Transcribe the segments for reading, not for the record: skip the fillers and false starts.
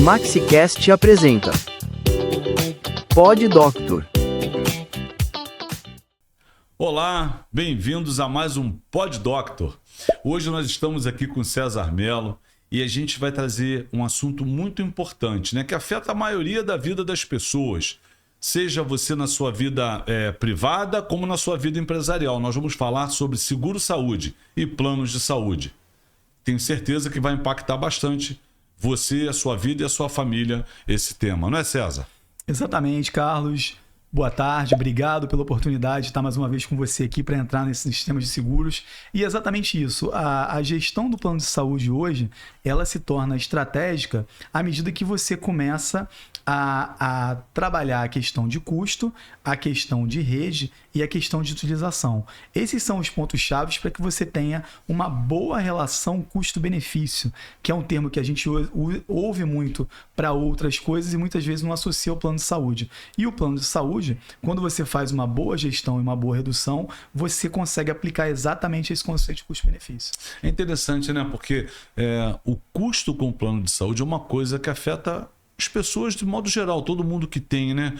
MaxiCast apresenta Pod Doctor. Olá, bem-vindos a mais um Pod Doctor. Hoje nós estamos aqui com César Mello e a gente vai trazer um assunto muito importante, né, que afeta a maioria da vida das pessoas, seja você na sua vida privada como na sua vida empresarial. Nós vamos falar sobre seguro-saúde e planos de saúde. Tenho certeza que vai impactar bastante você, a sua vida e a sua família esse tema, não é, César? Exatamente, Carlos. Boa tarde, obrigado pela oportunidade de estar mais uma vez com você aqui para entrar nesses sistemas de seguros. E é exatamente isso, a gestão do plano de saúde hoje, ela se torna estratégica à medida que você começa a trabalhar a questão de custo, a questão de rede e a questão de utilização. Esses são os pontos-chave para que você tenha uma boa relação custo-benefício, que é um termo que a gente ouve muito para outras coisas e muitas vezes não associa ao plano de saúde. E o plano de saúde, quando você faz uma boa gestão e uma boa redução, você consegue aplicar exatamente esse conceito de custo-benefício. É interessante, né? Porque o custo com o plano de saúde é uma coisa que afeta as pessoas de modo geral, todo mundo que tem, né,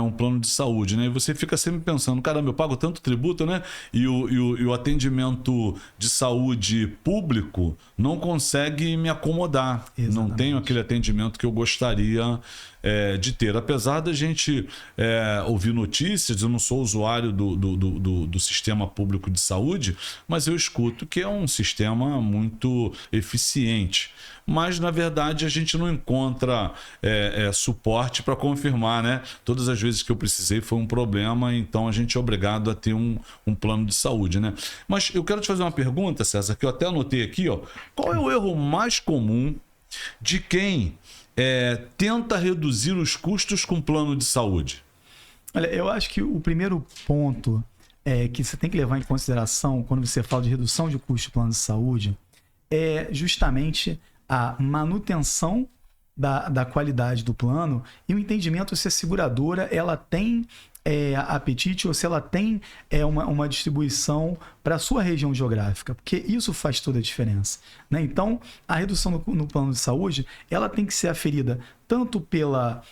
um plano de saúde, né? E você fica sempre pensando, caramba, eu pago tanto tributo, né? E o atendimento de saúde público não consegue me acomodar. Exatamente. Não tenho aquele atendimento que eu gostaria de ter. Apesar da gente ouvir notícias, eu não sou usuário do sistema público de saúde, mas eu escuto que é um sistema muito eficiente. Mas, na verdade, a gente não encontra suporte para confirmar, né? Todas as vezes que eu precisei foi um problema, então a gente é obrigado a ter um plano de saúde, né? Mas eu quero te fazer uma pergunta, César, que eu até anotei aqui, ó. Qual é o erro mais comum de quem tenta reduzir os custos com plano de saúde? Olha, eu acho que o primeiro ponto que você tem que levar em consideração quando você fala de redução de custo de plano de saúde é justamente a manutenção da qualidade do plano e o entendimento se a seguradora ela tem apetite ou se ela tem uma distribuição para a sua região geográfica, porque isso faz toda a diferença, né? Então, a redução no plano de saúde ela tem que ser aferida tanto pela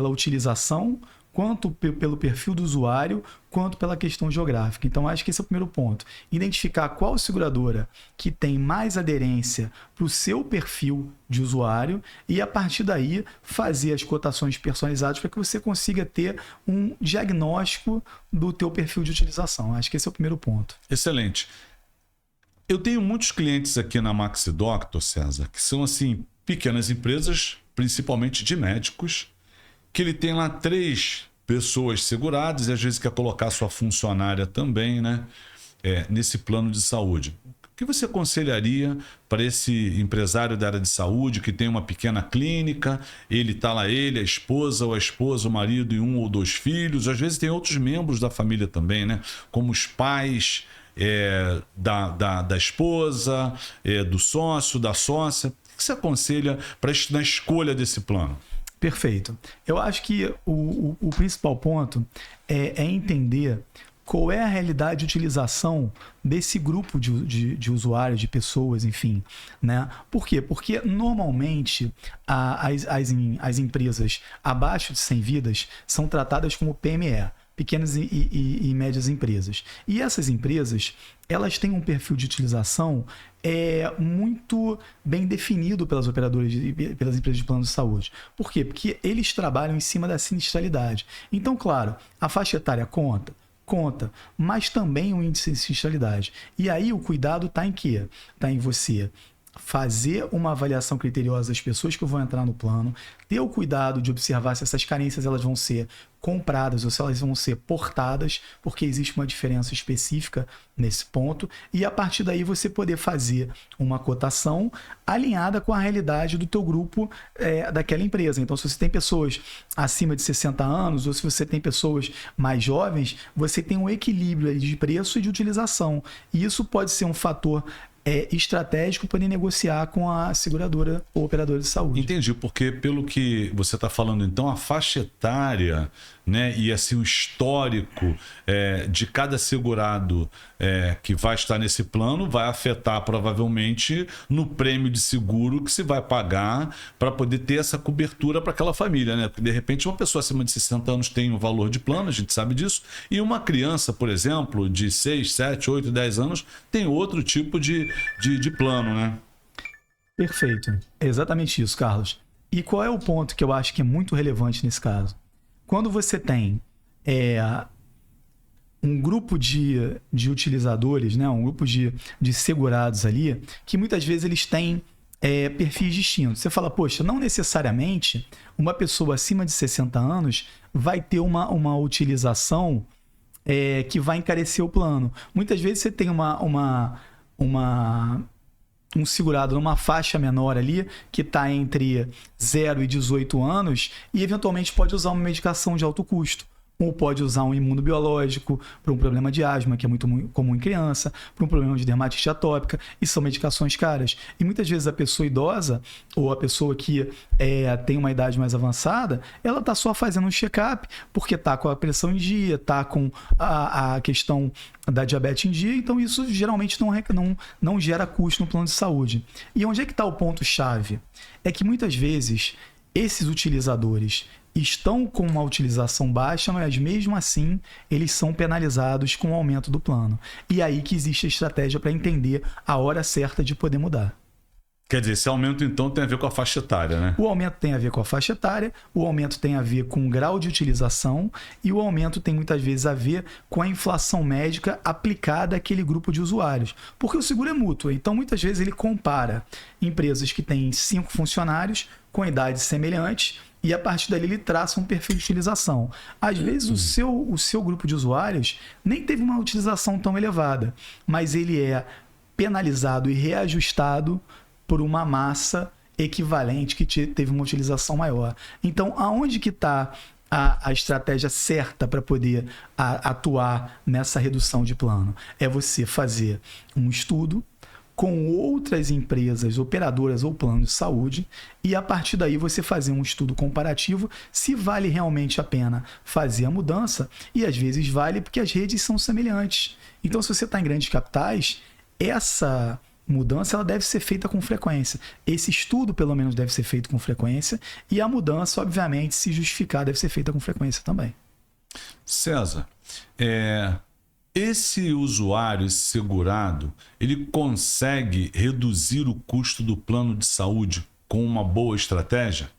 utilização, quanto pelo perfil do usuário, quanto pela questão geográfica. Então, acho que esse é o primeiro ponto. Identificar qual seguradora que tem mais aderência para o seu perfil de usuário e, a partir daí, fazer as cotações personalizadas para que você consiga ter um diagnóstico do teu perfil de utilização. Acho que esse é o primeiro ponto. Excelente. Eu tenho muitos clientes aqui na Maxi Doctor, César, que são, assim, pequenas empresas, principalmente de médicos, que ele tem lá 3 pessoas seguradas e às vezes quer colocar sua funcionária também, né, nesse plano de saúde. O que você aconselharia para esse empresário da área de saúde que tem uma pequena clínica, ele está lá, a esposa ou a esposa, o marido e 1 ou 2 filhos, às vezes tem outros membros da família também, né, como os pais da esposa, do sócio, da sócia. O que você aconselha na escolha desse plano? Perfeito. Eu acho que o principal ponto é entender qual é a realidade de utilização desse grupo de usuários, de pessoas, enfim, né? Por quê? Porque normalmente as empresas abaixo de 100 vidas são tratadas como PME, pequenas e médias empresas. E essas empresas, elas têm um perfil de utilização muito bem definido pelas operadoras e pelas empresas de plano de saúde. Por quê? Porque eles trabalham em cima da sinistralidade. Então, claro, a faixa etária conta, mas também o índice de sinistralidade. E aí o cuidado está em quê? Está em você fazer uma avaliação criteriosa das pessoas que vão entrar no plano, ter o cuidado de observar se essas carências elas vão ser compradas ou se elas vão ser portadas, porque existe uma diferença específica nesse ponto, e a partir daí você poder fazer uma cotação alinhada com a realidade do teu grupo daquela empresa. Então, se você tem pessoas acima de 60 anos ou se você tem pessoas mais jovens, você tem um equilíbrio de preço e de utilização. E isso pode ser um fator estratégico poder negociar com a seguradora ou operadora de saúde. Entendi, porque pelo que você está falando, então, a faixa etária, né, e assim, o histórico de cada segurado que vai estar nesse plano vai afetar provavelmente no prêmio de seguro que se vai pagar para poder ter essa cobertura para aquela família, né? Porque de repente uma pessoa acima de 60 anos tem um valor de plano, a gente sabe disso, e uma criança, por exemplo, de 6, 7, 8, 10 anos tem outro tipo de plano, né? Perfeito. É exatamente isso, Carlos. E qual é o ponto que eu acho que é muito relevante nesse caso? Quando você tem um grupo de utilizadores, né? Um grupo de segurados ali, que muitas vezes eles têm perfis distintos. Você fala, poxa, não necessariamente uma pessoa acima de 60 anos vai ter uma utilização que vai encarecer o plano. Muitas vezes você tem um segurado numa faixa menor ali, que está entre 0 e 18 anos, e eventualmente pode usar uma medicação de alto custo. Ou pode usar um imunobiológico para um problema de asma, que é muito comum em criança, para um problema de dermatite atópica, e são medicações caras. E muitas vezes a pessoa idosa, ou a pessoa que tem uma idade mais avançada, ela está só fazendo um check-up, porque está com a pressão em dia, está com a questão da diabetes em dia, então isso geralmente não gera custo no plano de saúde. E onde é que está o ponto-chave? É que muitas vezes esses utilizadores estão com uma utilização baixa, mas mesmo assim eles são penalizados com o aumento do plano. E aí que existe a estratégia para entender a hora certa de poder mudar. Quer dizer, esse aumento então tem a ver com a faixa etária, né? O aumento tem a ver com a faixa etária, o aumento tem a ver com o grau de utilização e o aumento tem muitas vezes a ver com a inflação médica aplicada àquele grupo de usuários. Porque o seguro é mútuo, então muitas vezes ele compara empresas que têm 5 funcionários com idades semelhantes e a partir dali ele traça um perfil de utilização. Às vezes o seu grupo de usuários nem teve uma utilização tão elevada, mas ele é penalizado e reajustado por uma massa equivalente que teve uma utilização maior. Então, aonde que está a estratégia certa para poder atuar nessa redução de plano? É você fazer um estudo com outras empresas operadoras ou planos de saúde e a partir daí você fazer um estudo comparativo se vale realmente a pena fazer a mudança, e às vezes vale porque as redes são semelhantes. Então, se você está em grandes capitais, essa mudança ela deve ser feita com frequência. Esse estudo, pelo menos, deve ser feito com frequência e a mudança, obviamente, se justificar, deve ser feita com frequência também. César, esse usuário, esse segurado, ele consegue reduzir o custo do plano de saúde com uma boa estratégia?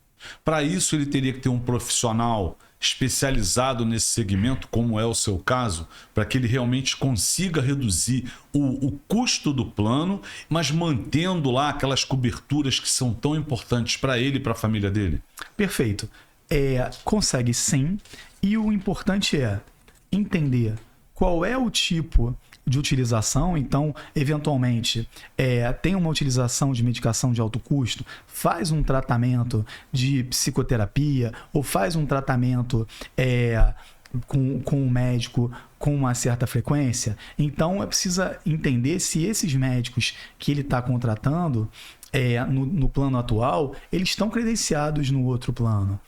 Para isso, ele teria que ter um profissional especializado nesse segmento, como é o seu caso, para que ele realmente consiga reduzir o custo do plano, mas mantendo lá aquelas coberturas que são tão importantes para ele e para a família dele? Perfeito. Consegue sim, e o importante é entender qual é o tipo de utilização. Então, eventualmente, tem uma utilização de medicação de alto custo, faz um tratamento de psicoterapia ou faz um tratamento com um médico com uma certa frequência. Então, precisa entender se esses médicos que ele está contratando no plano atual, eles estão credenciados no outro plano.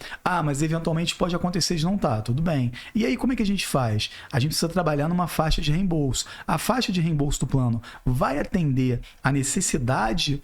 Mas eventualmente pode acontecer de não estar, tudo bem. E aí como é que a gente faz? A gente precisa trabalhar numa faixa de reembolso. A faixa de reembolso do plano vai atender a necessidade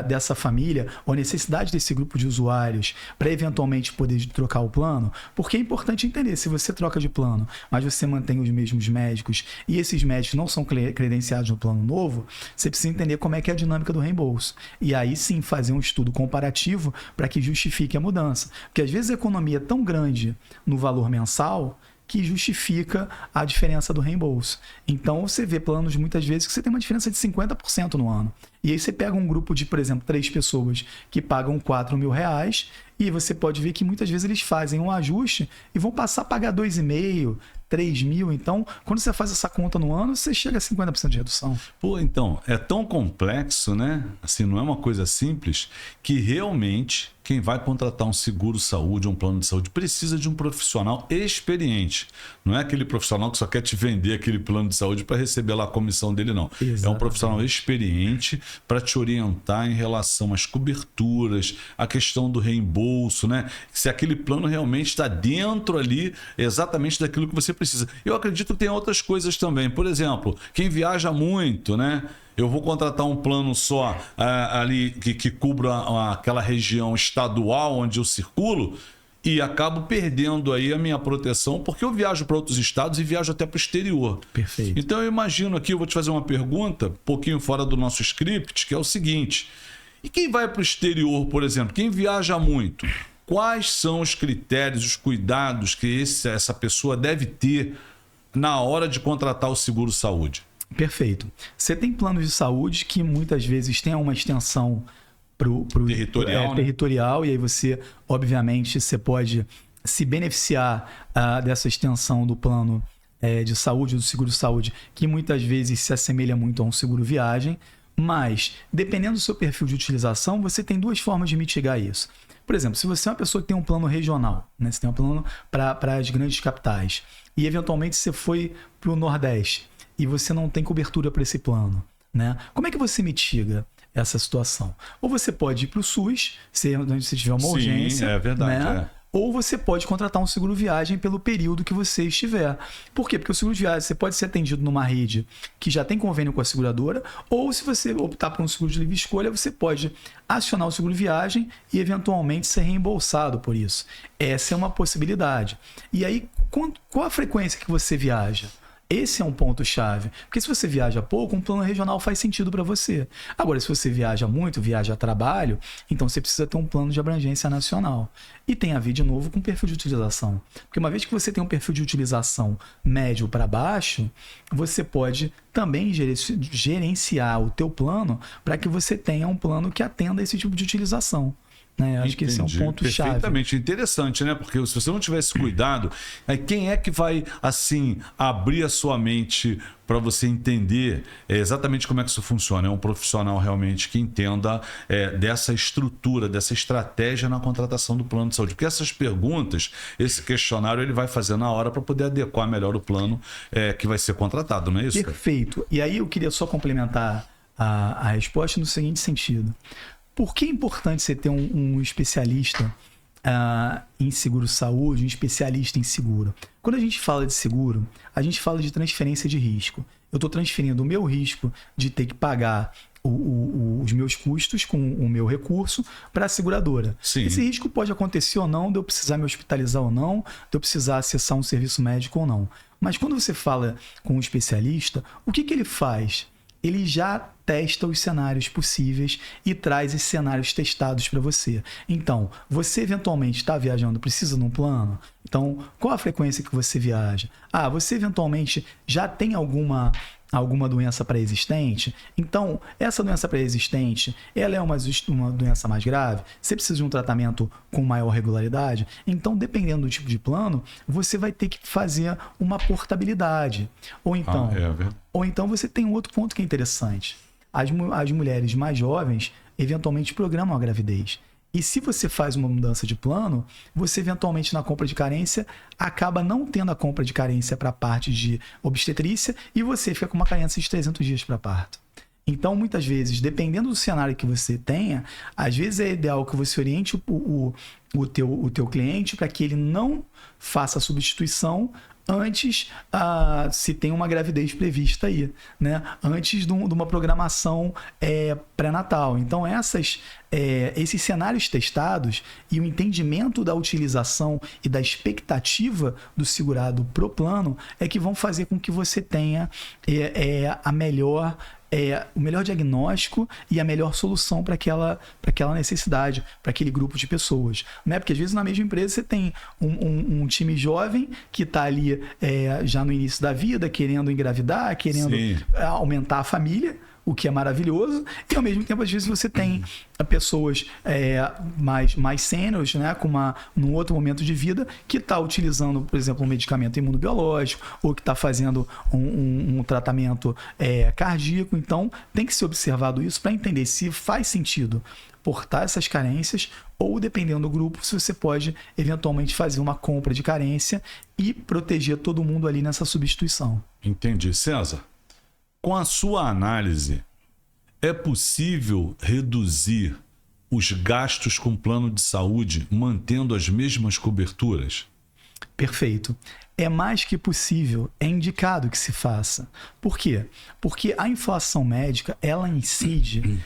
dessa família ou a necessidade desse grupo de usuários para eventualmente poder trocar o plano, porque é importante entender, se você troca de plano, mas você mantém os mesmos médicos e esses médicos não são credenciados no plano novo, você precisa entender como é que é a dinâmica do reembolso. E aí sim fazer um estudo comparativo para que justifique a mudança. Porque às vezes a economia é tão grande no valor mensal que justifica a diferença do reembolso. Então, você vê planos muitas vezes que você tem uma diferença de 50% no ano. E aí você pega um grupo de, por exemplo, 3 pessoas que pagam R$4.000 e você pode ver que muitas vezes eles fazem um ajuste e vão passar a pagar 2.500, 3.000. Então, quando você faz essa conta no ano, você chega a 50% de redução. Então, é tão complexo, né? Assim, não é uma coisa simples, que realmente quem vai contratar um seguro-saúde, um plano de saúde, precisa de um profissional experiente. Não é aquele profissional que só quer te vender aquele plano de saúde para receber lá a comissão dele, não. Exatamente. É um profissional experiente para te orientar em relação às coberturas, a questão do reembolso, né? Se aquele plano realmente está dentro ali exatamente daquilo que você precisa. Eu acredito que tem outras coisas também. Por exemplo, quem viaja muito, né? Eu vou contratar um plano só ali que cubra aquela região estadual onde eu circulo e acabo perdendo aí a minha proteção porque eu viajo para outros estados e viajo até para o exterior. Perfeito. Então eu imagino aqui, eu vou te fazer uma pergunta, um pouquinho fora do nosso script, que é o seguinte: e quem vai para o exterior, por exemplo, quem viaja muito, quais são os critérios, os cuidados que essa pessoa deve ter na hora de contratar o seguro-saúde? Perfeito. Você tem planos de saúde que muitas vezes tem uma extensão pro territorial, né? territorial, e aí você, obviamente, você pode se beneficiar dessa extensão do plano de saúde, do seguro-saúde, que muitas vezes se assemelha muito a um seguro-viagem, mas, dependendo do seu perfil de utilização, você tem duas formas de mitigar isso. Por exemplo, se você é uma pessoa que tem um plano regional, né? Você tem um plano para as grandes capitais, e eventualmente você foi para o Nordeste, e você não tem cobertura para esse plano, né? Como é que você mitiga essa situação? Ou você pode ir para o SUS, se você tiver uma urgência. Sim, é verdade. Né? Ou você pode contratar um seguro-viagem pelo período que você estiver. Por quê? Porque o seguro-viagem você pode ser atendido numa rede que já tem convênio com a seguradora, ou se você optar por um seguro de livre escolha, você pode acionar o seguro-viagem e eventualmente ser reembolsado por isso. Essa é uma possibilidade. E aí, qual a frequência que você viaja? Esse é um ponto-chave. Porque se você viaja pouco, um plano regional faz sentido para você. Agora, se você viaja muito, viaja a trabalho, então você precisa ter um plano de abrangência nacional. E tem a ver, de novo, com perfil de utilização. Porque uma vez que você tem um perfil de utilização médio para baixo, você pode também gerenciar o teu plano para que você tenha um plano que atenda esse tipo de utilização. Né? Acho que esse é um ponto-chave. Perfeitamente interessante, né? Porque se você não tivesse cuidado, aí quem é que vai, assim, abrir a sua mente para você entender exatamente como é que isso funciona? É um profissional realmente que entenda dessa estrutura, dessa estratégia na contratação do plano de saúde. Porque essas perguntas, esse questionário, ele vai fazer na hora para poder adequar melhor o plano que vai ser contratado, não é isso? Perfeito. E aí eu queria só complementar a resposta no seguinte sentido. Por que é importante você ter um especialista em seguro-saúde, um especialista em seguro? Quando a gente fala de seguro, a gente fala de transferência de risco. Eu estou transferindo o meu risco de ter que pagar os meus custos com o meu recurso para a seguradora. Sim. Esse risco pode acontecer ou não, de eu precisar me hospitalizar ou não, de eu precisar acessar um serviço médico ou não. Mas quando você fala com um especialista, o que ele faz? Ele já testa os cenários possíveis e traz esses cenários testados para você. Então, você eventualmente está viajando, precisa de um plano? Então, qual a frequência que você viaja? Você eventualmente já tem alguma doença pré-existente? Então, essa doença pré-existente, ela é uma doença mais grave? Você precisa de um tratamento com maior regularidade? Então, dependendo do tipo de plano, você vai ter que fazer uma portabilidade. Ou então você tem um outro ponto que é interessante. As mulheres mais jovens eventualmente programam a gravidez. E se você faz uma mudança de plano, você eventualmente na compra de carência acaba não tendo a compra de carência para a parte de obstetrícia e você fica com uma carência de 300 dias para parto. Então, muitas vezes, dependendo do cenário que você tenha, às vezes é ideal que você oriente o teu cliente para que ele não faça a substituição antes, se tem uma gravidez prevista aí, né? Antes de uma programação pré-natal. Então, esses cenários testados e o entendimento da utilização e da expectativa do segurado pro plano é que vão fazer com que você tenha o melhor diagnóstico e a melhor solução para aquela necessidade, para aquele grupo de pessoas, né? Porque às vezes na mesma empresa você tem um time jovem que está ali já no início da vida, querendo engravidar, querendo aumentar a família, o que é maravilhoso, e ao mesmo tempo às vezes você tem pessoas mais sêniores, né, num outro momento de vida, que está utilizando, por exemplo, um medicamento imunobiológico, ou que está fazendo um tratamento cardíaco. Então tem que ser observado isso para entender se faz sentido portar essas carências, ou dependendo do grupo, se você pode eventualmente fazer uma compra de carência e proteger todo mundo ali nessa substituição. Entendi. César, com a sua análise, é possível reduzir os gastos com plano de saúde mantendo as mesmas coberturas? Perfeito. É mais que possível, é indicado que se faça. Por quê? Porque a inflação médica, ela incide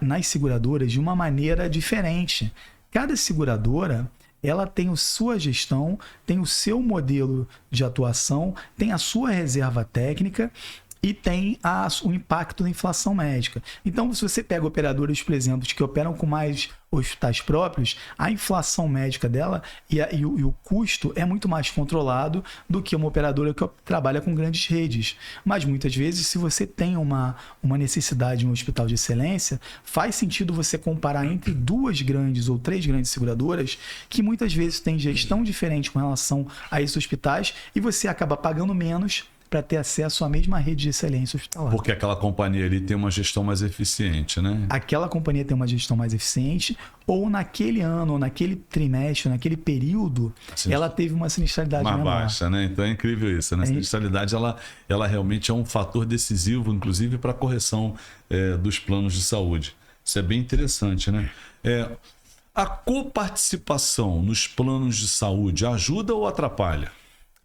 nas seguradoras de uma maneira diferente. Cada seguradora, ela tem a sua gestão, tem o seu modelo de atuação, tem a sua reserva técnica e tem o impacto da inflação médica. Então, se você pega operadoras, por exemplo, que operam com mais hospitais próprios, a inflação médica dela e o custo é muito mais controlado do que uma operadora que trabalha com grandes redes. Mas muitas vezes, se você tem uma necessidade em um hospital de excelência, faz sentido você comparar entre 2 grandes ou 3 grandes seguradoras que muitas vezes têm gestão diferente com relação a esses hospitais e você acaba pagando menos para ter acesso à mesma rede de excelência hospitalar. Porque aquela companhia ali tem uma gestão mais eficiente, né? Aquela companhia tem uma gestão mais eficiente, ou naquele ano, ou naquele trimestre, ou naquele período, ela teve uma sinistralidade mais menor. baixa, né? Então é incrível isso, né? A sinistralidade, ela realmente é um fator decisivo, inclusive para a correção dos planos de saúde. Isso é bem interessante, né? A coparticipação nos planos de saúde ajuda ou atrapalha?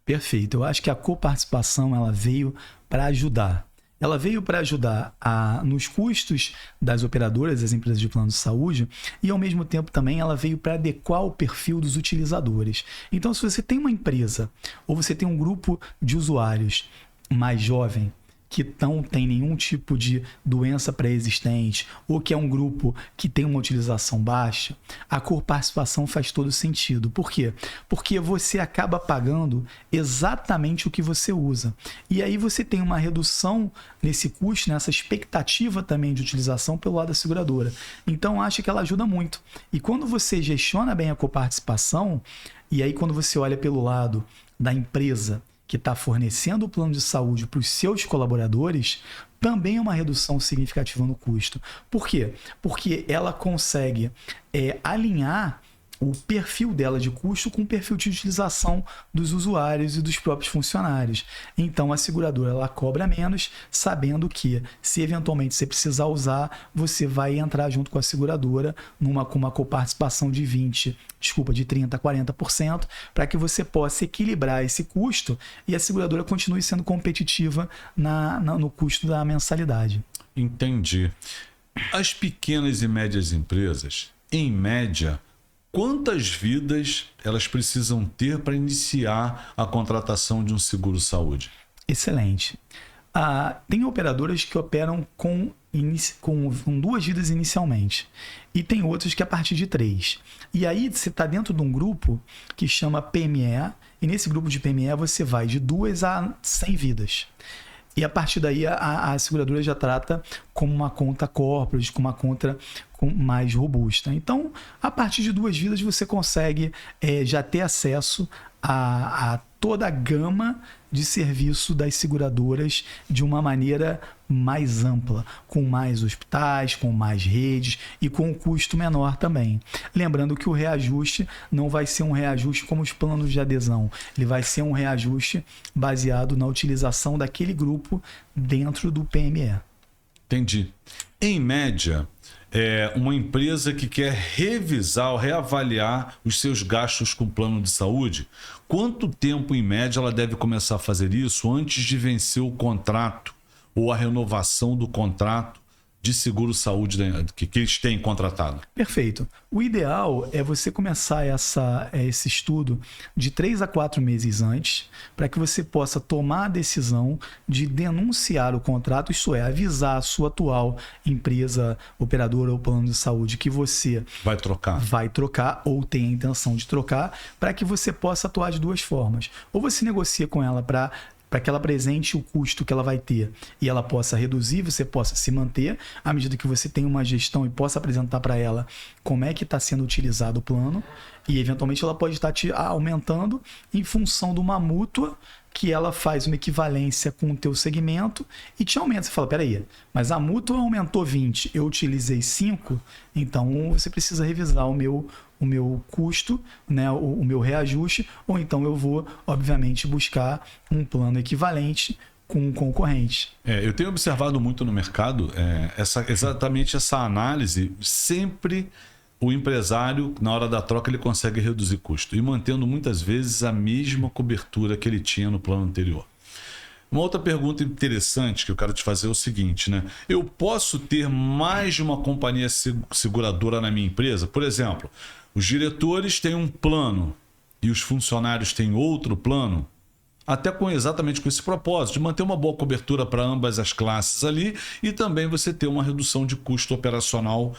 Perfeito. Eu acho que a coparticipação ela veio para ajudar. Ela veio para ajudar nos custos das operadoras, das empresas de plano de saúde, e ao mesmo tempo também ela veio para adequar o perfil dos utilizadores. Então, se você tem uma empresa ou você tem um grupo de usuários mais jovem, que não tem nenhum tipo de doença pré-existente ou que é um grupo que tem uma utilização baixa, a coparticipação faz todo sentido. Por quê? Porque você acaba pagando exatamente o que você usa. E aí você tem uma redução nesse custo, nessa expectativa também de utilização pelo lado da seguradora. Então, acho que ela ajuda muito. E quando você gestiona bem a coparticipação, e aí quando você olha pelo lado da empresa que está fornecendo o plano de saúde para os seus colaboradores, também é uma redução significativa no custo. Por quê? Porque ela consegue alinhar o perfil dela de custo com o perfil de utilização dos usuários e dos próprios funcionários. Então, a seguradora ela cobra menos, sabendo que, se eventualmente você precisar usar, você vai entrar junto com a seguradora com uma coparticipação de 30%, 40%, para que você possa equilibrar esse custo e a seguradora continue sendo competitiva no custo da mensalidade. Entendi. As pequenas e médias empresas, em média, quantas vidas elas precisam ter para iniciar a contratação de um seguro-saúde? Excelente. Tem operadoras que operam com 2 vidas inicialmente. E tem outras que a partir de 3. E aí você está dentro de um grupo que chama PME. E nesse grupo de PME você vai de 2 a 100 vidas. E a partir daí a seguradora já trata como uma conta corporate, como uma conta mais robusta. Então, a partir de 2 vidas você consegue já ter acesso a toda a gama de serviço das seguradoras de uma maneira mais ampla, com mais hospitais, com mais redes e com um custo menor também. Lembrando que o reajuste não vai ser um reajuste como os planos de adesão, ele vai ser um reajuste baseado na utilização daquele grupo dentro do PME. Entendi. Em média, uma empresa que quer revisar ou reavaliar os seus gastos com plano de saúde, quanto tempo, em média, ela deve começar a fazer isso antes de vencer o contrato ou a renovação do contrato de seguro-saúde que eles têm contratado? Perfeito. O ideal é você começar esse estudo de 3 a 4 meses antes, para que você possa tomar a decisão de denunciar o contrato, isto é, avisar a sua atual empresa operadora ou plano de saúde que você vai trocar ou tem a intenção de trocar, para que você possa atuar de 2 formas. Ou você negocia com ela para para que ela apresente o custo que ela vai ter e ela possa reduzir, você possa se manter, à medida que você tem uma gestão e possa apresentar para ela como é que está sendo utilizado o plano, e eventualmente ela pode estar te aumentando em função de uma mútua que ela faz uma equivalência com o teu segmento e te aumenta. Você fala, peraí, mas a mútua aumentou 20, eu utilizei 5, então você precisa revisar o meu custo, né, o meu reajuste, ou então eu vou, obviamente, buscar um plano equivalente com o concorrente. Eu tenho observado muito no mercado exatamente essa análise. Sempre o empresário, na hora da troca, ele consegue reduzir custo e mantendo muitas vezes a mesma cobertura que ele tinha no plano anterior. Uma outra pergunta interessante que eu quero te fazer é o seguinte, né? Eu posso ter mais de uma companhia seguradora na minha empresa? Por exemplo, os diretores têm um plano e os funcionários têm outro plano? Até exatamente com esse propósito, de manter uma boa cobertura para ambas as classes ali e também você ter uma redução de custo operacional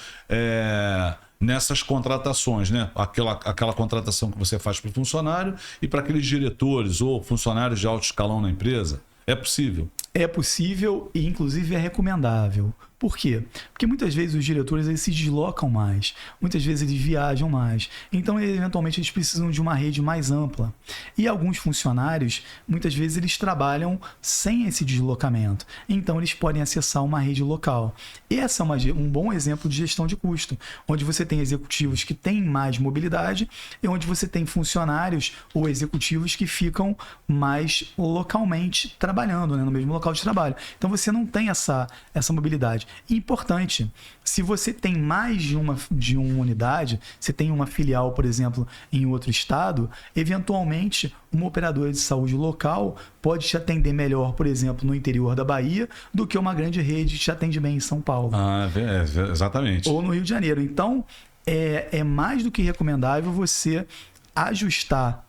nessas contratações, né? Aquela contratação que você faz para o funcionário e para aqueles diretores ou funcionários de alto escalão na empresa. É possível? É possível e, inclusive, é recomendável. Por quê? Porque muitas vezes os diretores eles se deslocam mais, muitas vezes eles viajam mais, então eventualmente eles precisam de uma rede mais ampla. E alguns funcionários, muitas vezes eles trabalham sem esse deslocamento, então eles podem acessar uma rede local. Esse é um bom exemplo de gestão de custo, onde você tem executivos que têm mais mobilidade e onde você tem funcionários ou executivos que ficam mais localmente trabalhando, né, no mesmo local de trabalho. Então você não tem essa mobilidade. Importante, se você tem mais de uma unidade, você tem uma filial, por exemplo, em outro estado, eventualmente uma operadora de saúde local pode te atender melhor, por exemplo, no interior da Bahia, do que uma grande rede que te atende bem em São Paulo. Exatamente. Ou no Rio de Janeiro. Então, é mais do que recomendável você ajustar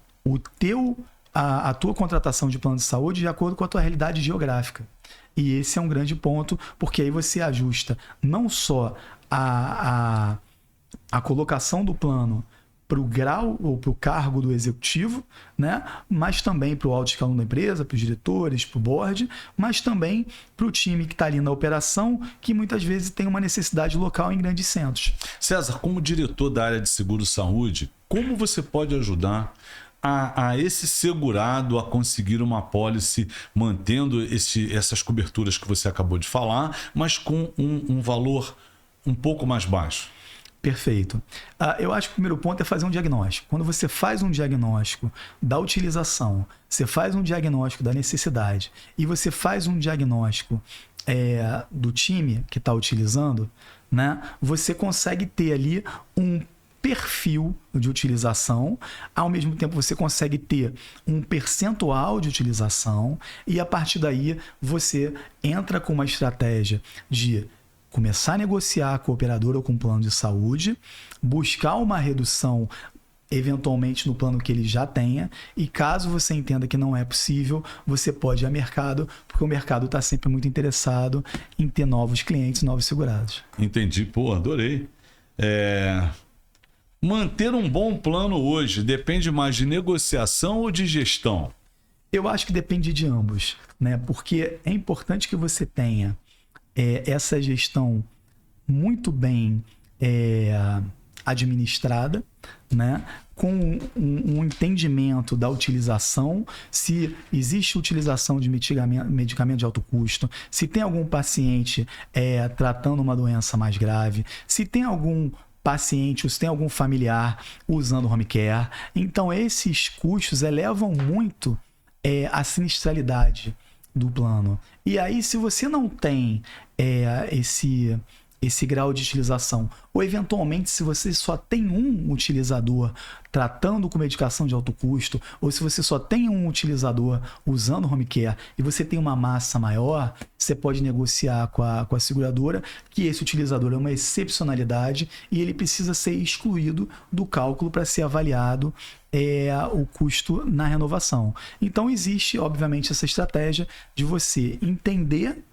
a tua contratação de plano de saúde de acordo com a tua realidade geográfica. E esse é um grande ponto, porque aí você ajusta não só a colocação do plano para o grau ou para o cargo do executivo, né? Mas também para o alto escalão da empresa, para os diretores, para o board, mas também para o time que está ali na operação, que muitas vezes tem uma necessidade local em grandes centros. César, como diretor da área de seguro-saúde, como você pode ajudar a esse segurado a conseguir uma apólice mantendo essas coberturas que você acabou de falar, mas com um valor um pouco mais baixo? Perfeito. Eu acho que o primeiro ponto é fazer um diagnóstico. Quando você faz um diagnóstico da utilização, você faz um diagnóstico da necessidade e você faz um diagnóstico do time que está utilizando, né, você consegue ter ali um perfil de utilização, ao mesmo tempo você consegue ter um percentual de utilização e a partir daí você entra com uma estratégia de começar a negociar com a operadora ou com o plano de saúde, buscar uma redução eventualmente no plano que ele já tenha e caso você entenda que não é possível, você pode ir ao mercado, porque o mercado está sempre muito interessado em ter novos clientes, novos segurados. Entendi, adorei. Manter um bom plano hoje depende mais de negociação ou de gestão? Eu acho que depende de ambos, né? Porque é importante que você tenha essa gestão muito bem administrada, né? Com um entendimento da utilização, se existe utilização de medicamento de alto custo, se tem algum paciente tratando uma doença mais grave, se tem algum paciente, ou se tem algum familiar usando home care. Então, esses custos elevam muito a sinistralidade do plano. E aí, se você não tem esse grau de utilização, ou eventualmente se você só tem um utilizador tratando com medicação de alto custo, ou se você só tem um utilizador usando home care e você tem uma massa maior, você pode negociar com a seguradora que esse utilizador é uma excepcionalidade e ele precisa ser excluído do cálculo para ser avaliado o custo na renovação. Então existe, obviamente, essa estratégia de você entender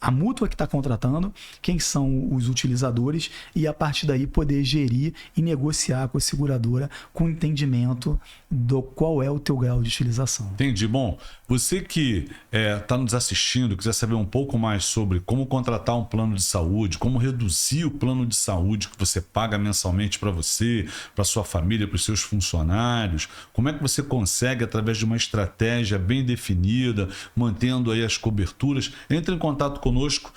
a mútua que está contratando, quem são os utilizadores, e a partir daí poder gerir e negociar com a seguradora com entendimento do qual é o teu grau de utilização. Entendi. Bom, você que está nos assistindo, quiser saber um pouco mais sobre como contratar um plano de saúde, como reduzir o plano de saúde que você paga mensalmente para você, para sua família, para os seus funcionários, como é que você consegue, através de uma estratégia bem definida, mantendo aí as coberturas, entre em contato conosco.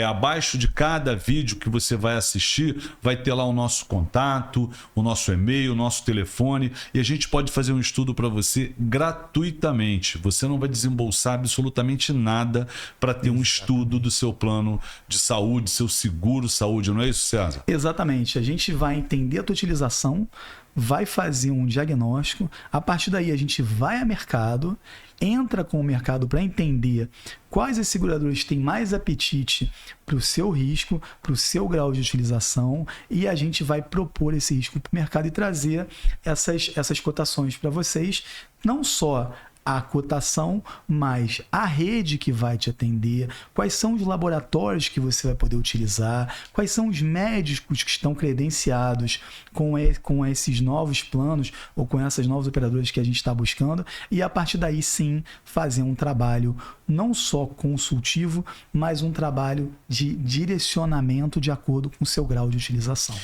Abaixo de cada vídeo que você vai assistir, vai ter lá o nosso contato, o nosso e-mail, o nosso telefone, e a gente pode fazer um estudo para você gratuitamente. Você não vai desembolsar absolutamente nada para ter um estudo do seu plano de saúde, seu seguro saúde, não é isso, César? Exatamente. A gente vai entender a tua utilização, vai fazer um diagnóstico, a partir daí a gente vai a mercado, entra com o mercado para entender quais as seguradoras têm mais apetite para o seu risco, para o seu grau de utilização, e a gente vai propor esse risco para o mercado e trazer essas cotações para vocês, não só a cotação, mas a rede que vai te atender, quais são os laboratórios que você vai poder utilizar, quais são os médicos que estão credenciados com esses novos planos ou com essas novas operadoras que a gente está buscando, e a partir daí sim fazer um trabalho não só consultivo, mas um trabalho de direcionamento de acordo com o seu grau de utilização.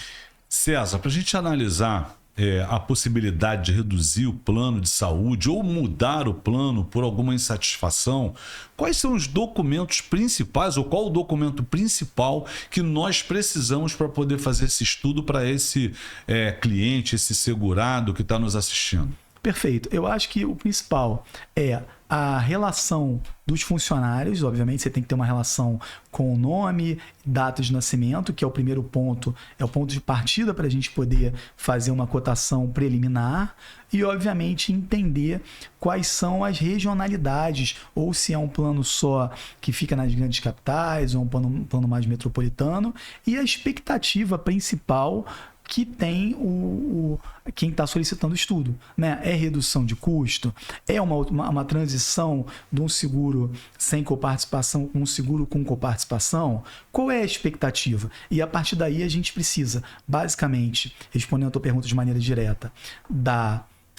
César, para a gente analisar a possibilidade de reduzir o plano de saúde ou mudar o plano por alguma insatisfação, quais são os documentos principais ou qual o documento principal que nós precisamos para poder fazer esse estudo para esse cliente, esse segurado que está nos assistindo? Perfeito. Eu acho que o principal é a relação dos funcionários. Obviamente, você tem que ter uma relação com o nome, data de nascimento, que é o primeiro ponto, é o ponto de partida para a gente poder fazer uma cotação preliminar e, obviamente, entender quais são as regionalidades, ou se é um plano só que fica nas grandes capitais, ou um plano mais metropolitano, e a expectativa principal que tem quem está solicitando o estudo, né? É redução de custo? É uma transição de um seguro sem coparticipação com um seguro com coparticipação? Qual é a expectativa? E a partir daí a gente precisa, basicamente, respondendo a tua pergunta de maneira direta,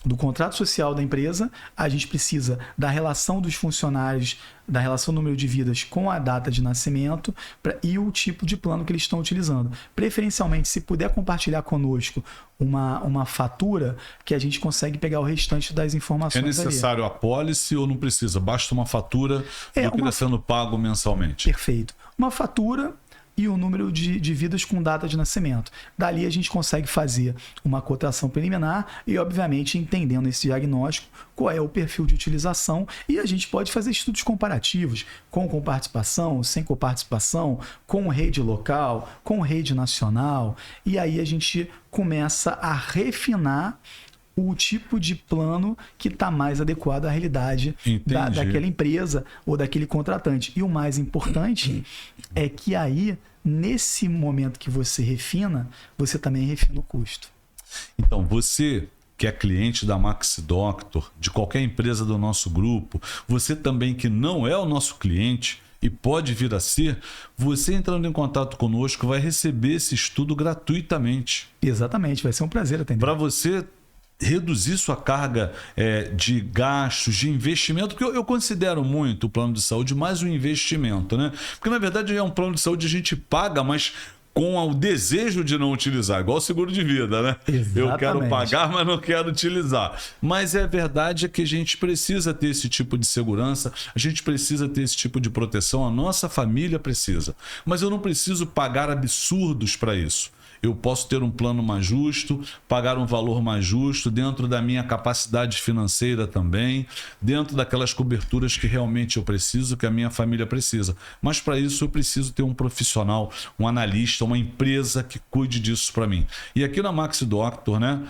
do contrato social da empresa, a gente precisa da relação dos funcionários, da relação do número de vidas com a data de nascimento e o tipo de plano que eles estão utilizando. Preferencialmente, se puder compartilhar conosco uma fatura, que a gente consegue pegar o restante das informações. É necessário a pólice ou não precisa? Basta uma fatura do que está sendo pago mensalmente? Perfeito. Uma fatura e o número de vidas com data de nascimento. Dali a gente consegue fazer uma cotação preliminar e, obviamente, entendendo esse diagnóstico, qual é o perfil de utilização, e a gente pode fazer estudos comparativos com coparticipação, sem coparticipação, com rede local, com rede nacional, e aí a gente começa a refinar o tipo de plano que está mais adequado à realidade daquela empresa ou daquele contratante. E o mais importante é que aí, nesse momento que você refina, você também refina o custo. Então, você que é cliente da Max Doctor, de qualquer empresa do nosso grupo, você também que não é o nosso cliente e pode vir a ser, você entrando em contato conosco vai receber esse estudo gratuitamente. Exatamente, vai ser um prazer atender. Para você reduzir sua carga de gastos, de investimento, porque eu considero muito o plano de saúde mais um investimento, né? Porque na verdade é um plano de saúde que a gente paga, mas com o desejo de não utilizar, igual o seguro de vida, né? Exatamente. Eu quero pagar, mas não quero utilizar. Mas a verdade é que a gente precisa ter esse tipo de segurança, a gente precisa ter esse tipo de proteção, a nossa família precisa. Mas eu não preciso pagar absurdos para isso. Eu posso ter um plano mais justo, pagar um valor mais justo, dentro da minha capacidade financeira também, dentro daquelas coberturas que realmente eu preciso, que a minha família precisa. Mas para isso eu preciso ter um profissional, um analista, uma empresa que cuide disso para mim. E aqui na Max Doctor, né,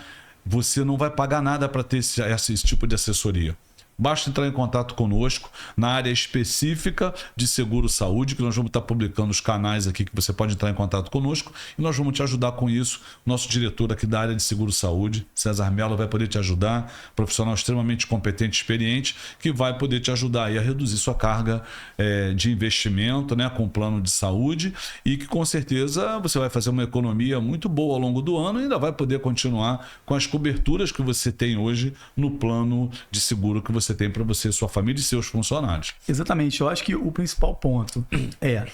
você não vai pagar nada para ter esse tipo de assessoria. basta entrar em contato conosco na área específica de seguro-saúde, que nós vamos estar publicando os canais aqui que você pode entrar em contato conosco e nós vamos te ajudar com isso. Nosso diretor aqui da área de seguro-saúde, César Mello, vai poder te ajudar, profissional extremamente competente e experiente, que vai poder te ajudar aí a reduzir sua carga de investimento, né, com o plano de saúde, e que com certeza você vai fazer uma economia muito boa ao longo do ano e ainda vai poder continuar com as coberturas que você tem hoje no plano de seguro que você tem para você, sua família e seus funcionários. Exatamente. Eu acho que o principal ponto é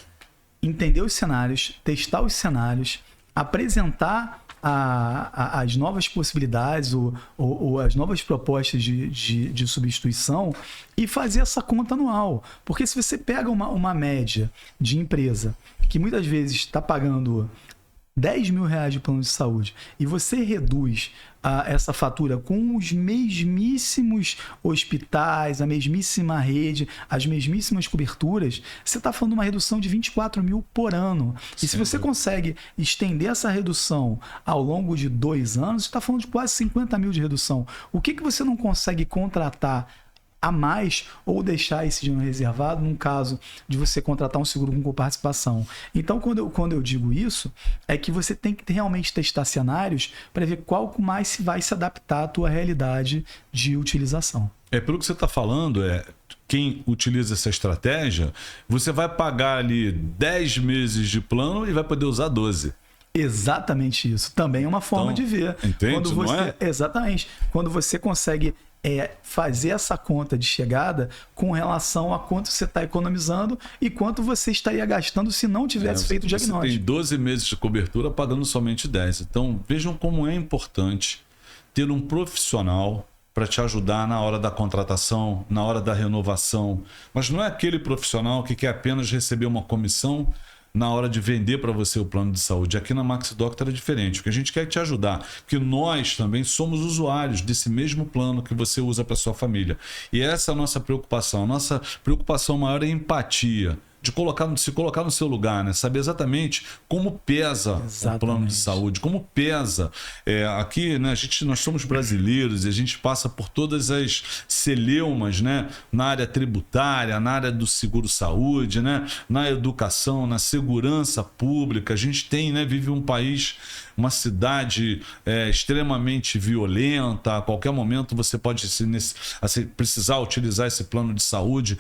entender os cenários, testar os cenários, apresentar as novas possibilidades ou as novas propostas de substituição e fazer essa conta anual. Porque se você pega uma média de empresa que muitas vezes está pagando R$10.000 de plano de saúde e você reduz essa fatura com os mesmíssimos hospitais, a mesmíssima rede, as mesmíssimas coberturas, você está falando de uma redução de 24 mil por ano. E se você consegue estender essa redução ao longo de 2 anos, você está falando de quase 50 mil de redução. O que você não consegue contratar a mais ou deixar esse dinheiro reservado num caso de você contratar um seguro com coparticipação? Então, quando eu digo isso, é que você tem que realmente testar cenários para ver qual mais vai se adaptar à tua realidade de utilização. Pelo que você está falando, quem utiliza essa estratégia, você vai pagar ali 10 meses de plano e vai poder usar 12. Exatamente isso. Também é uma forma de ver. Entende, não é? Exatamente. Quando você consegue fazer essa conta de chegada com relação a quanto você está economizando e quanto você estaria gastando se não tivesse feito o diagnóstico. Você tem 12 meses de cobertura pagando somente 10. Então, vejam como é importante ter um profissional para te ajudar na hora da contratação, na hora da renovação. Mas não é aquele profissional que quer apenas receber uma comissão na hora de vender para você o plano de saúde. Aqui na Max Doctor é diferente. O que a gente quer é te ajudar, porque nós também somos usuários desse mesmo plano que você usa para sua família. E essa é a nossa preocupação. A nossa preocupação maior é a empatia, de se colocar no seu lugar, né? Saber exatamente como pesa o plano de saúde, como pesa. Aqui, né, nós somos brasileiros e a gente passa por todas as celeumas, né? Na área tributária, na área do seguro-saúde, né? Na educação, na segurança pública. A gente tem, né, vive um país, uma cidade extremamente violenta. A qualquer momento você pode precisar utilizar esse plano de saúde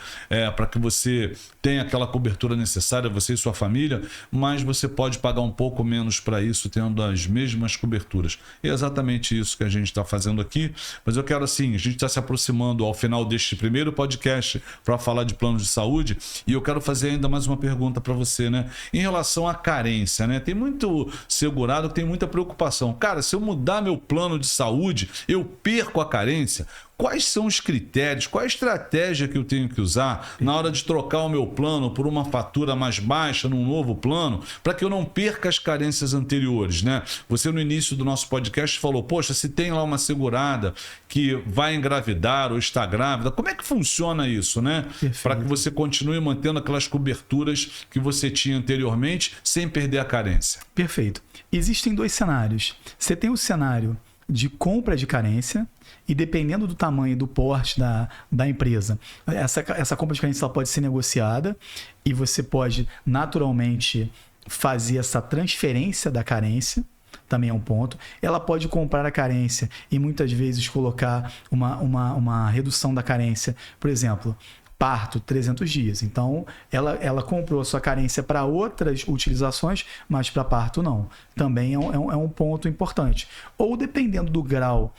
para que você tenha aquela cobertura necessária, você e sua família, mas você pode pagar um pouco menos para isso, tendo as mesmas coberturas. E é exatamente isso que a gente está fazendo aqui. Mas eu quero, assim, a gente está se aproximando ao final deste primeiro podcast para falar de planos de saúde, e eu quero fazer ainda mais uma pergunta para você, né? Em relação à carência, né? Tem muito segurado que tem muita preocupação. Cara, se eu mudar meu plano de saúde, eu perco a carência? Quais são os critérios, qual a estratégia que eu tenho que usar na hora de trocar o meu plano por uma fatura mais baixa num novo plano, para que eu não perca as carências anteriores, né? Você no início do nosso podcast falou, poxa, se tem lá uma segurada que vai engravidar ou está grávida, como é que funciona isso, né? Para que você continue mantendo aquelas coberturas que você tinha anteriormente sem perder a carência. Perfeito. Existem 2 cenários. Você tem o cenário de compra de carência, e dependendo do tamanho e do porte da empresa, essa compra de carência ela pode ser negociada e você pode naturalmente fazer essa transferência da carência, também é um ponto. Ela pode comprar a carência e muitas vezes colocar uma redução da carência, por exemplo, parto, 300 dias. Então, ela comprou a sua carência para outras utilizações, mas para parto não. Também é um ponto importante. Ou dependendo do grau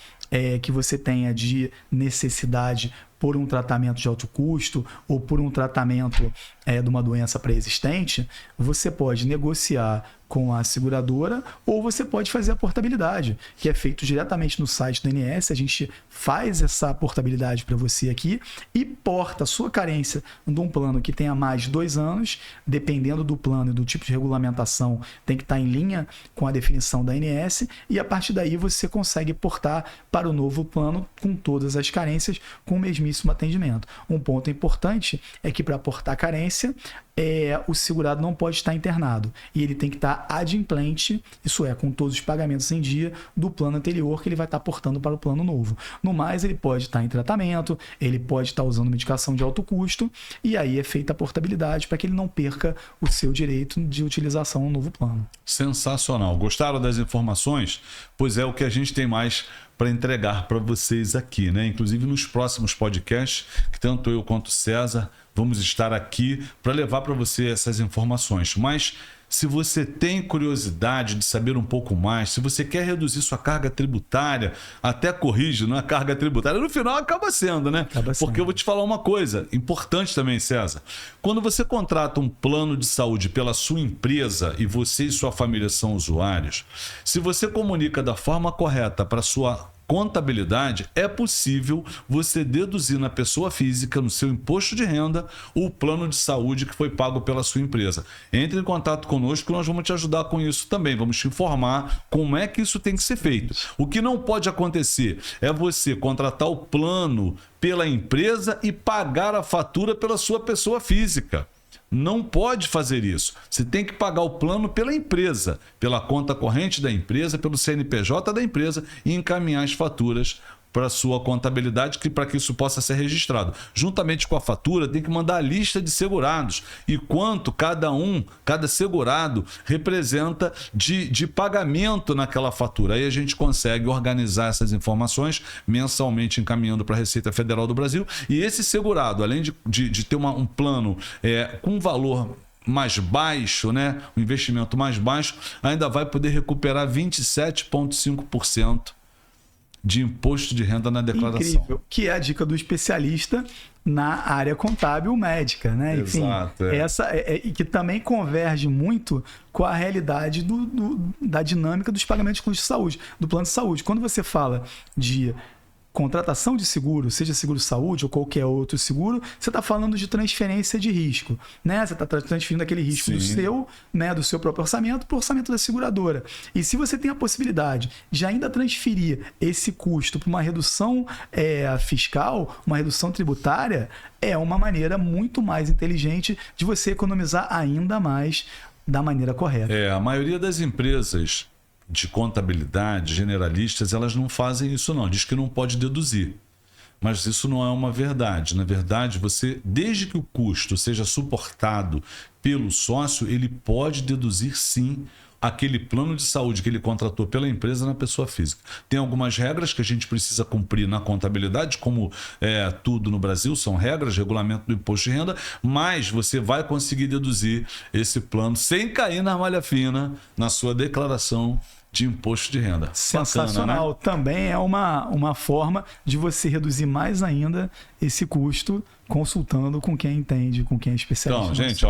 que você tenha de necessidade por um tratamento de alto custo ou por um tratamento de uma doença pré-existente, você pode negociar com a seguradora ou você pode fazer a portabilidade, que é feito diretamente no site do INSS. A gente faz essa portabilidade para você aqui e porta a sua carência de um plano que tenha mais de 2 anos, dependendo do plano e do tipo de regulamentação, tem que estar em linha com a definição da ANS, e a partir daí você consegue portar para o novo plano com todas as carências, com o mesmíssimo belíssimo atendimento. Um ponto importante é que para aportar carência, o segurado não pode estar internado e ele tem que estar adimplente, isso é, com todos os pagamentos em dia do plano anterior que ele vai estar aportando para o plano novo. No mais, ele pode estar em tratamento, ele pode estar usando medicação de alto custo e aí é feita a portabilidade para que ele não perca o seu direito de utilização no novo plano. Sensacional. Gostaram das informações? Pois é o que a gente tem mais para entregar para vocês aqui, né? Inclusive nos próximos podcasts, que tanto eu quanto o César vamos estar aqui para levar para você essas informações. Mas se você tem curiosidade de saber um pouco mais, se você quer reduzir sua carga tributária, até corrige, não é carga tributária, no final acaba sendo, né? Porque eu vou te falar uma coisa importante também, César. Quando você contrata um plano de saúde pela sua empresa e você e sua família são usuários, se você comunica da forma correta para sua contabilidade, é possível você deduzir na pessoa física, no seu imposto de renda, o plano de saúde que foi pago pela sua empresa. Entre em contato conosco que nós vamos te ajudar com isso também. Vamos te informar como é que isso tem que ser feito. O que não pode acontecer é você contratar o plano pela empresa e pagar a fatura pela sua pessoa física. Não pode fazer isso. Você tem que pagar o plano pela empresa, pela conta corrente da empresa, pelo CNPJ da empresa e encaminhar as faturas para a sua contabilidade, para que isso possa ser registrado. Juntamente com a fatura, tem que mandar a lista de segurados e quanto cada segurado representa de pagamento naquela fatura. Aí a gente consegue organizar essas informações mensalmente encaminhando para a Receita Federal do Brasil. E esse segurado, além de ter um plano com valor mais baixo, né, um investimento mais baixo, ainda vai poder recuperar 27,5% de imposto de renda na declaração. Incrível, que é a dica do especialista na área contábil médica, né? Exato, enfim, e que também converge muito com a realidade da dinâmica dos pagamentos de custo de saúde, do plano de saúde. Quando você fala de contratação de seguro, seja seguro-saúde ou qualquer outro seguro, você está falando de transferência de risco, né? Você está transferindo aquele risco do seu, né, do seu próprio orçamento para o orçamento da seguradora. E se você tem a possibilidade de ainda transferir esse custo para uma redução fiscal, uma redução tributária, é uma maneira muito mais inteligente de você economizar ainda mais da maneira correta. A maioria das empresas de contabilidade, generalistas, elas não fazem isso não, diz que não pode deduzir. Mas isso não é uma verdade. Na verdade, você, desde que o custo seja suportado pelo sócio, ele pode deduzir sim aquele plano de saúde que ele contratou pela empresa na pessoa física. Tem algumas regras que a gente precisa cumprir na contabilidade, como tudo no Brasil, são regras, regulamento do imposto de renda, mas você vai conseguir deduzir esse plano sem cair na malha fina na sua declaração de imposto de renda. Sensacional. Bacana, né? Também é uma forma de você reduzir mais ainda esse custo consultando com quem entende, com quem é especialista. Então, gente,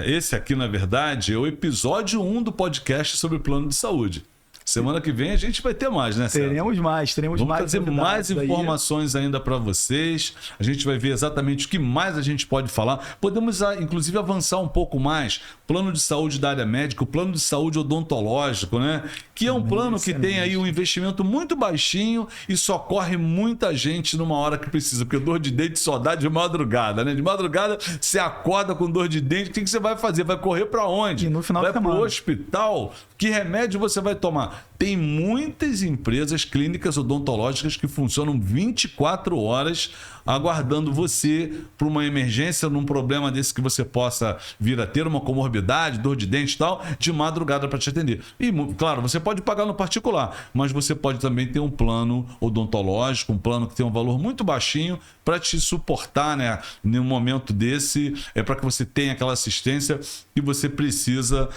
esse aqui, na verdade, é o episódio 1 do podcast sobre plano de saúde. Semana que vem a gente vai ter mais, né, César? Teremos mais Vamos trazer mais informações ainda para vocês. A gente vai ver exatamente o que mais a gente pode falar. Podemos, inclusive, avançar um pouco mais. Plano de saúde da área médica, o plano de saúde odontológico, né? Que é um plano que tem aí um investimento muito baixinho e socorre muita gente numa hora que precisa. Porque dor de dente só dá de madrugada, né? De madrugada você acorda com dor de dente, o que você vai fazer? Vai correr para onde? E no final vai para o hospital? Que remédio você vai tomar? Tem muitas empresas clínicas odontológicas que funcionam 24 horas aguardando você para uma emergência, num problema desse que você possa vir a ter uma comorbidade, dor de dente e tal, de madrugada para te atender. E, claro, você pode pagar no particular, mas você pode também ter um plano odontológico, um plano que tem um valor muito baixinho para te suportar, né? Num momento desse, para que você tenha aquela assistência que você precisa.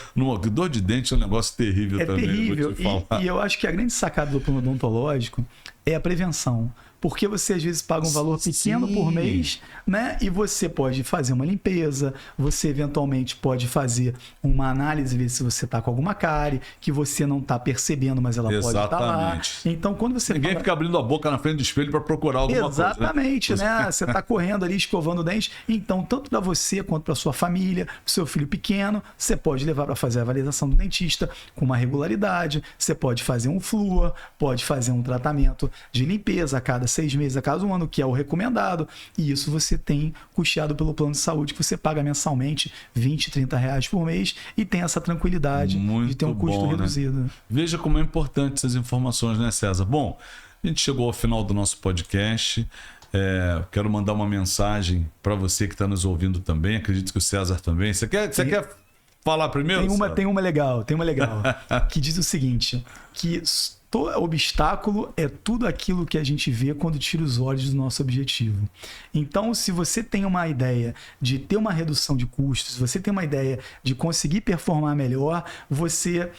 Dor de dente é um negócio terrível também. Terrível. Vou te falar. E eu acho que a grande sacada do plano odontológico é a prevenção. Porque você às vezes paga um valor pequeno por mês, né? E você pode fazer uma limpeza, você eventualmente pode fazer uma análise, ver se você está com alguma cárie, que você não está percebendo, mas ela pode estar lá. Então, quando você Ninguém fica abrindo a boca na frente do espelho para procurar alguma coisa. Exatamente, né? Você está correndo ali, escovando o dente. Então, tanto para você quanto para sua família, para o seu filho pequeno, você pode levar para fazer a avaliação do dentista com uma regularidade, você pode fazer um flúor, pode fazer um tratamento de limpeza a cada 6 meses, a cada 1 ano, que é o recomendado. E isso você tem custeado pelo plano de saúde, que você paga mensalmente R$20, R$30 por mês e tem essa tranquilidade Muito de ter um custo bom, né? reduzido. Veja como é importante essas informações, né, César? Bom, a gente chegou ao final do nosso podcast. Quero mandar uma mensagem para você que está nos ouvindo também. Acredito que o César também. Você quer falar primeiro? Tem uma legal, que diz o seguinte, que todo obstáculo é tudo aquilo que a gente vê quando tira os olhos do nosso objetivo. Então, se você tem uma ideia de ter uma redução de custos, se você tem uma ideia de conseguir performar melhor, você,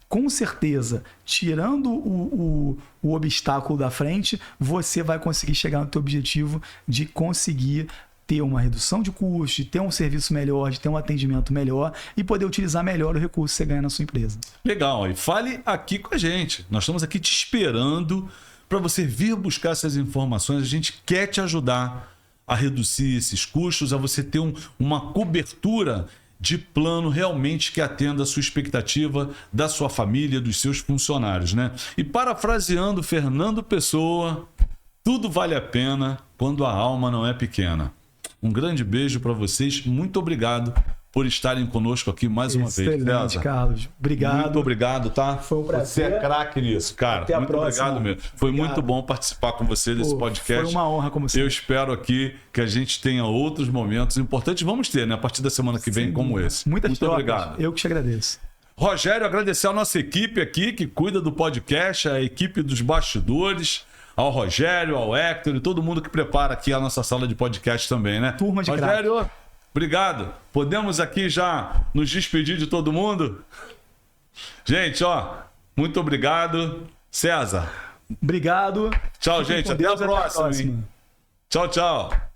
com certeza, tirando o obstáculo da frente, você vai conseguir chegar no teu objetivo de conseguir ter uma redução de custo, de ter um serviço melhor, de ter um atendimento melhor e poder utilizar melhor o recurso que você ganha na sua empresa. Legal, e fale aqui com a gente. Nós estamos aqui te esperando para você vir buscar essas informações. A gente quer te ajudar a reduzir esses custos, a você ter uma cobertura de plano realmente que atenda a sua expectativa da sua família, dos seus funcionários, né? E parafraseando Fernando Pessoa, tudo vale a pena quando a alma não é pequena. Um grande beijo para vocês. Muito obrigado por estarem conosco aqui mais uma vez. Excelente, Carlos. Obrigado. Muito obrigado, tá? Foi um prazer. Você é craque nisso, cara. Até a muito próxima. obrigado mesmo. Foi Obrigado. muito bom participar com você desse podcast. Foi uma honra, como sempre. Eu espero aqui que a gente tenha outros momentos importantes. Vamos ter, né? A partir da semana que vem, como esse. Muito trocas. Obrigado. Eu que te agradeço. Rogério, agradecer a nossa equipe aqui que cuida do podcast, a equipe dos bastidores, ao Rogério, ao Hector e todo mundo que prepara aqui a nossa sala de podcast também, né? Turma de Rogério, obrigado. Podemos aqui já nos despedir de todo mundo? Gente, muito obrigado. César. Obrigado. Tchau, Fiquem gente. com Até Deus, a próxima. Hein? Tchau, tchau.